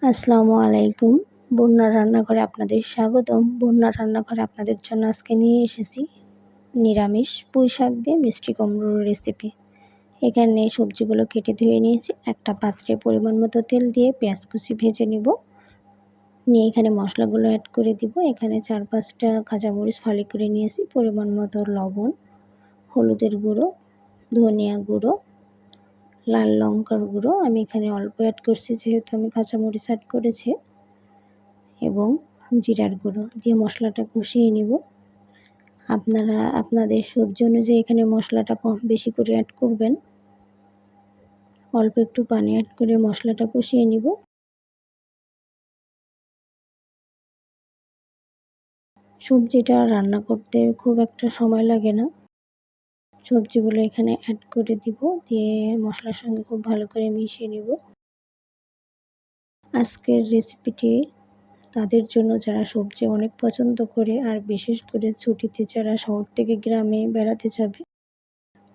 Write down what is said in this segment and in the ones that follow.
আসসালামু আলাইকুম। বন্যার রান্নাঘরে আপনাদের স্বাগতম। বন্যার রান্নাঘরে আপনাদের জন্য আজকে নিয়ে এসেছি নিরামিষ পুঁই শাক দিয়ে মিষ্টি কুমড়োর রেসিপি। এখানে সবজিগুলো কেটে ধুয়ে নিয়েছি। একটা পাত্রে পরিমাণ মতো তেল দিয়ে পেঁয়াজ কুচি ভেজে নিব। নিয়ে এখানে মশলাগুলো অ্যাড করে দিব। এখানে 4-5টা কাঁচামরিচ ফালি করে নিয়েছি, পরিমাণ মতো লবণ, হলুদের গুঁড়ো, ধনিয়া গুঁড়ো, লাল লঙ্কার গুঁড়ো আমি এখানে অল্প অ্যাড করছি যেহেতু আমি কাঁচামরিচ অ্যাড করেছি, এবং জিরার গুঁড়ো দিয়ে মশলাটা কষিয়ে নিব। আপনারা আপনাদের সবজি অনুযায়ী এখানে মশলাটা কম বেশি করে অ্যাড করবেন। অল্প একটু পানি অ্যাড করে মশলাটা কষিয়ে নিব। সবজিটা রান্না করতে খুব একটা সময় লাগে না। সবজিগুলো এখানে অ্যাড করে দিব, দিয়ে মশলার সঙ্গে খুব ভালো করে মিশিয়ে নিব। আজকের রেসিপিটি তাদের জন্য যারা সবজি অনেক পছন্দ করে, আর বিশেষ করে ছুটিতে যারা শহর থেকে গ্রামে বেড়াতে যাবে,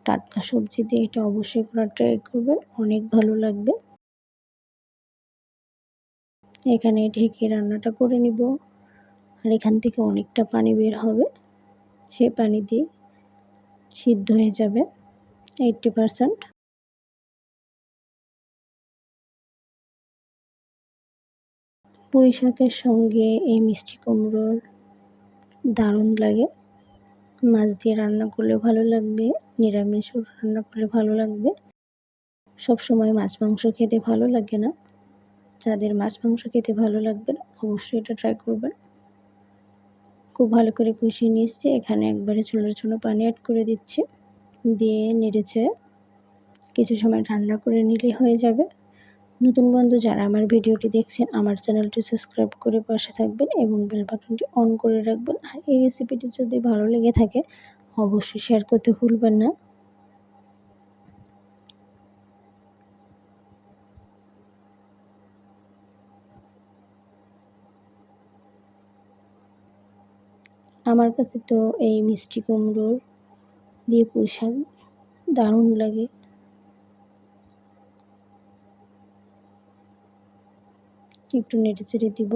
টাটকা সবজি দিয়ে এটা অবশ্যই করার ট্রাই করবেন, অনেক ভালো লাগবে। এখানে ঢেকে রান্নাটা করে নিব। আর এখান থেকে অনেকটা পানি বের হবে, সেই পানি দিয়ে সিদ্ধ হয়ে যাবে 80%। পুঁই শাকের সঙ্গে এই মিষ্টি কুমড়োর দারুণ লাগে। মাছ দিয়ে রান্না করলে ভালো লাগবে, নিরামিষও রান্না করলে ভালো লাগবে। সবসময় মাছ মাংস খেতে ভালো লাগে না, যাদের মাছ মাংস খেতে ভালো লাগবে না অবশ্যই এটা ট্রাই করবেন। খুব ভালো করে কষিয়ে নিয়েছি। এখানে একবারে ঝোলের পানি অ্যাড করে দিচ্ছি, দিয়ে নেড়েচেড়ে কিছু সময় ঠান্ডা করে নিলে হয়ে যাবে। নতুন বন্ধু যারা আমার ভিডিওটি দেখছেন, আমার চ্যানেলটি সাবস্ক্রাইব করে পাশে থাকবেন এবং বেল বাটনটি অন করে রাখবেন। আর এই রেসিপিটি যদি ভালো লেগে থাকে অবশ্যই শেয়ার করতে ভুলবেন না। আমার কাছে তো এই মিষ্টি কুমড়োর দিয়ে পুঁই শাক দারুণ লাগে। একটু নেড়েচেড়ে দিব।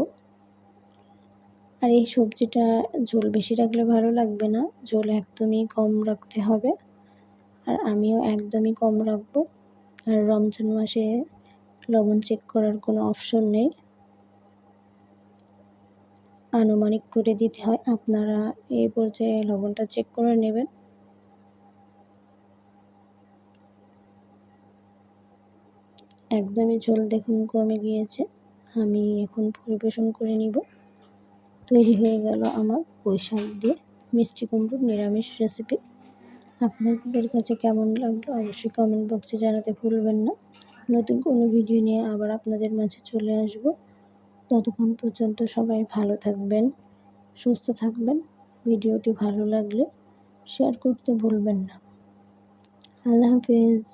আর এই সবজিটা ঝোল বেশি রাখলে ভালো লাগবে না, ঝোল একদমই কম রাখতে হবে। আর আমিও একদমই কম রাখবো। আর রমজান মাসে লবণ চেক করার কোনো অপশন নেই, আনুমানিক করে দিতে হয়। আপনারা এই পর্যায়ে লবণটা চেক করে নেবেন। একদমই ঝোল দেখুন কমে গিয়েছে। আমি এখন পরিবেশন করে নিব। তৈরি হয়ে গেল আমার পুঁই শাক দিয়ে মিষ্টি কুমড়োর নিরামিষ রেসিপি। আপনাদের কাছে কেমন লাগলো অবশ্যই কমেন্ট বক্সে জানাতে ভুলবেন না। নতুন কোনো ভিডিও নিয়ে আবার আপনাদের মাঝে চলে আসব। ততক্ষণ পর্যন্ত সবাই ভালো থাকবেন, সুস্থ থাকবেন। ভিডিওটি ভালো লাগলে শেয়ার করতে ভুলবেন না। আল্লাহ হাফেজ।